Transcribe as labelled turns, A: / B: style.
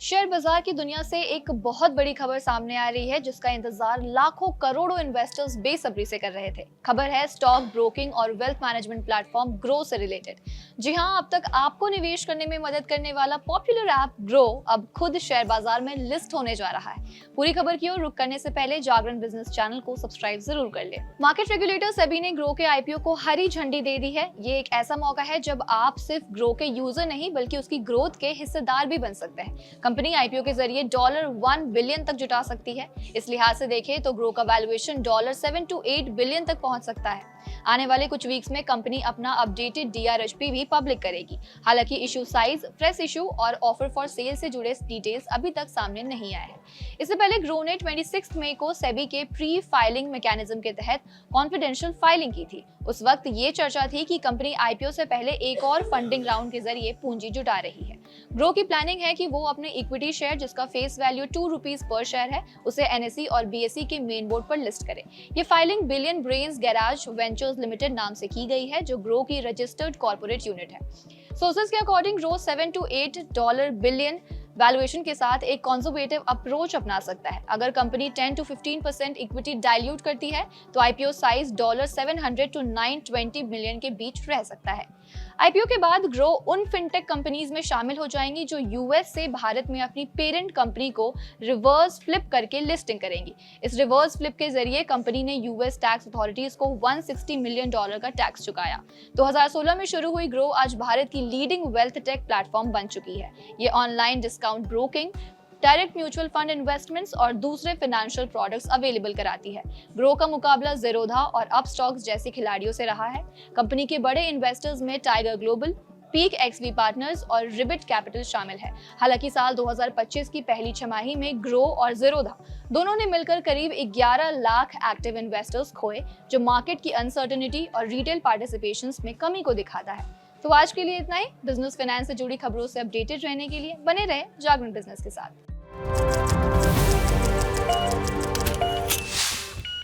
A: Share बाजार की दुनिया से एक बहुत बड़ी खबर सामने आ रही है जिसका इंतजार लाखों करोड़ों इन्वेस्टर्स बेसब्री से कर रहे थे। खबर है स्टॉक ब्रोकिंग और वेल्थ मैनेजमेंट प्लेटफॉर्म ग्रो से रिलेटेड। जी हां, अब तक आपको निवेश करने में मदद करने वाला पॉपुलर ऐप ग्रो अब खुद शेयर बाजार में लिस्ट होने जा रहा है। पूरी खबर की ओर रुख करने से पहले जागरण बिजनेस चैनल को सब्सक्राइब जरूर कर ले। मार्केट रेगुलेटर सेबी ने ग्रो के आईपीओ को हरी झंडी दे दी है। ये एक ऐसा मौका है जब आप सिर्फ ग्रो के यूजर नहीं बल्कि उसकी ग्रोथ के हिस्सेदार भी बन सकते हैं। कंपनी आईपीओ के जरिए $1 बिलियन तक जुटा सकती है। इस लिहाज से देखें तो ग्रो का वैल्यूएशन $7 to 8 बिलियन तक पहुंच सकता है। आने वाले कुछ वीक्स में कंपनी अपना अपडेटेड डीआरएचपी भी पब्लिक करेगी। हालांकि इशू साइज, फ्रेश इशू और ऑफर फॉर सेल से जुड़े डिटेल्स अभी तक सामने नहीं आए हैं। इससे पहले ग्रो ने 26 मई को सेबी के प्री फाइलिंग मैकेनिज्म के तहत कॉन्फिडेंशियल फाइलिंग की थी। उस वक्त ये चर्चा थी कि कंपनी आईपीओ से पहले एक और फंडिंग राउंड के जरिए पूंजी जुटा रही है। ग्रो की प्लानिंग है कि वो अपने इक्विटी शेयर जिसका फेस वैल्यू ₹2 पर शेयर है उसे एनएसई और बीएसई के मेन बोर्ड पर लिस्ट करे। ये filing billion brains garage ventures limited नाम से की गई है जो ग्रो की रजिस्टर्ड कॉर्पोरेट यूनिट है। सोर्सेज के according grow $7 to 8 billion valuation के साथ एक कंजर्वेटिव अप्रोच अपना सकता है। अगर कंपनी 10 to 15% इक्विटी डाइल्यूट करती है तो आईपीओ साइज $700 to 920 मिलियन के बीच रह सकता है। आईपीओ के बाद ग्रो उन फिनटेक कंपनीज में शामिल हो जाएंगी जो यूएस से भारत में अपनी पेरेंट कंपनी को रिवर्स फ्लिप करके लिस्टिंग करेंगी। इस रिवर्स फ्लिप के जरिए कंपनी ने यूएस टैक्स अथॉरिटीज को $160 मिलियन का टैक्स चुकाया। 2016 में शुरू हुई ग्रो आज भारत की लीडिंग वेल्थ टेक प्लेटफॉर्म बन चुकी है। ये online discount broking, direct mutual fund investments और दूसरे फाइनेंशियल प्रोडक्ट्स अवेलेबल कराती है। ग्रो का मुकाबला ज़ेरोधा और अपस्टॉक्स जैसे खिलाड़ियों से रहा है। कंपनी के बड़े इन्वेस्टर्स में tiger global, peak XV partners और रिबिट कैपिटल शामिल है। हालांकि साल 2025 की पहली छमाही में ग्रो और ज़ेरोधा दोनों ने मिलकर करीब 11 लाख एक्टिव इन्वेस्टर्स खोए, जो मार्केट की अनसर्टेनिटी और रिटेल पार्टिसिपेशंस में कमी को दिखाता है। तो आज के लिए इतना ही। बिजनेस फाइनेंस से जुड़ी खबरों से अपडेटेड रहने के लिए बने रहे जागरण बिजनेस के साथ।